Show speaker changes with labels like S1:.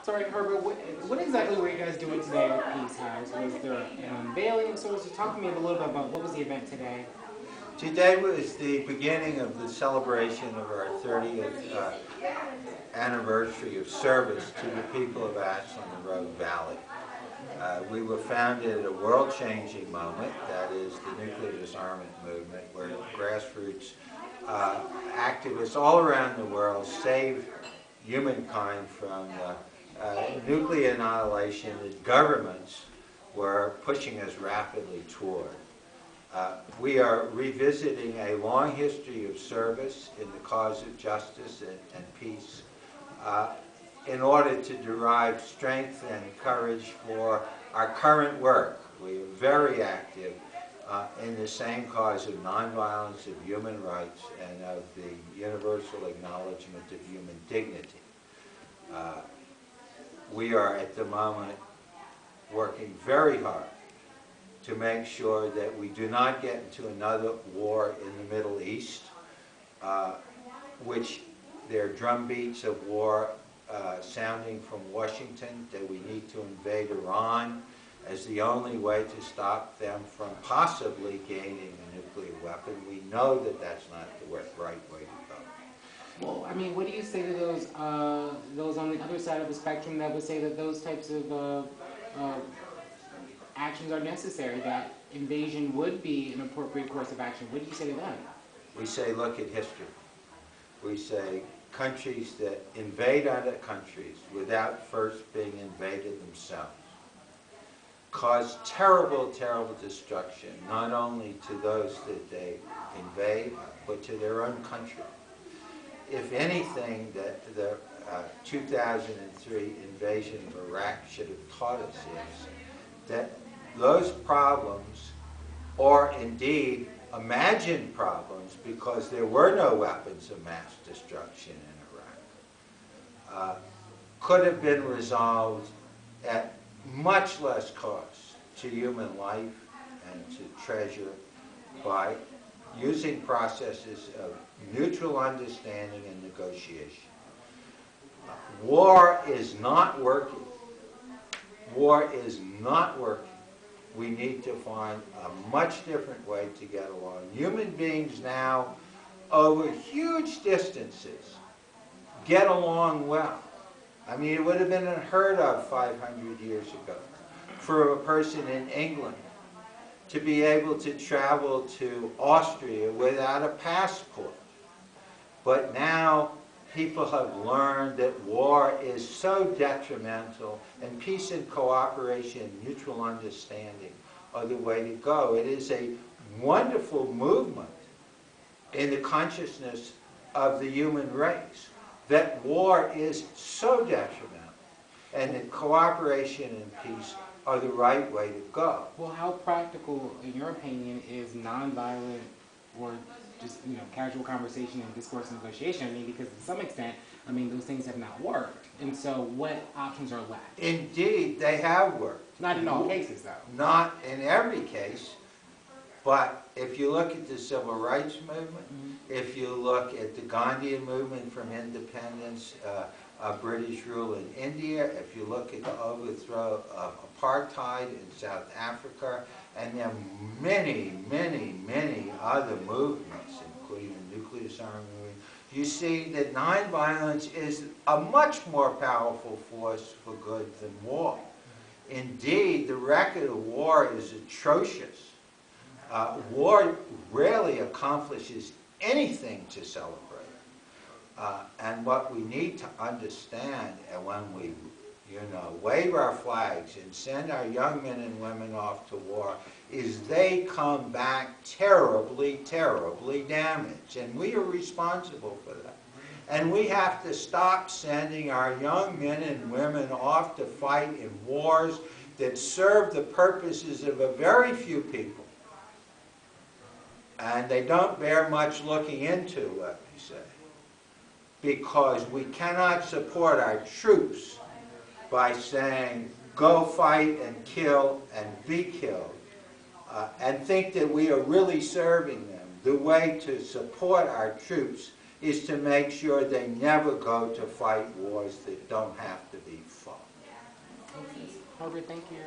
S1: Sorry, Herbert, what exactly were you guys doing today at Peace House? Was there an unveiling of sorts? Talk to me a little bit about what was the event today?
S2: Today was the beginning of the celebration of our 30th anniversary of service to the people of Ashland and Rogue Valley. We were founded at a world-changing moment, that is the nuclear disarmament movement, where grassroots activists all around the world saved humankind from nuclear annihilation that governments were pushing us rapidly toward. We are revisiting a long history of service in the cause of justice and peace in order to derive strength and courage for our current work. We are very active in the same cause of nonviolence, of human rights, and of the universal acknowledgement of human dignity. We are at the moment working very hard to make sure that we do not get into another war in the Middle East, which there are drumbeats of war sounding from Washington, that we need to invade Iran as the only way to stop them from possibly gaining a nuclear weapon. We know that that's not the right way to go.
S1: Well, I mean, what do you say to those on the other side of the spectrum that would say that those types of actions are necessary, that invasion would be an appropriate course of action? What do you say to them?
S2: We say, look at history. We say countries that invade other countries without first being invaded themselves cause terrible, terrible destruction, not only to those that they invade, but to their own country. If anything, the 2003 invasion of Iraq should have taught us is that those problems, or indeed imagined problems, because there were no weapons of mass destruction in Iraq, could have been resolved at much less cost to human life and to treasure by using processes of mutual understanding and negotiation. War is not working. War is not working. We need to find a much different way to get along. Human beings now, over huge distances, get along well. I mean, it would have been unheard of 500 years ago for a person in England to be able to travel to Austria without a passport. But now people have learned that war is so detrimental, and peace and cooperation, mutual understanding are the way to go. It is a wonderful movement in the consciousness of the human race that war is so detrimental, and that cooperation and peace are the right way to go.
S1: Well, how practical, in your opinion, is nonviolent or just casual conversation and discourse and negotiation? I mean, because to some extent, I mean, those things have not worked. And so what options are left?
S2: Indeed, they have worked.
S1: Not in all cases, though.
S2: Not in every case. But if you look at the civil rights movement, if you look at the Gandhian movement from independence, British rule in India, if you look at the overthrow of apartheid in South Africa, and there are many, many, many other movements, including the nuclear disarmament movement, you see that nonviolence is a much more powerful force for good than war. Indeed, the record of war is atrocious. War rarely accomplishes anything to celebrate. And what we need to understand, and when we wave our flags and send our young men and women off to war, is they come back terribly, terribly damaged. And we are responsible for that. And we have to stop sending our young men and women off to fight in wars that serve the purposes of a very few people. And they don't bear much looking into, let me say. Because we cannot support our troops by saying, go fight and kill and be killed, and think that we are really serving them. The way to support our troops is to make sure they never go to fight wars that don't have to be fought.
S1: Herbert, thank you.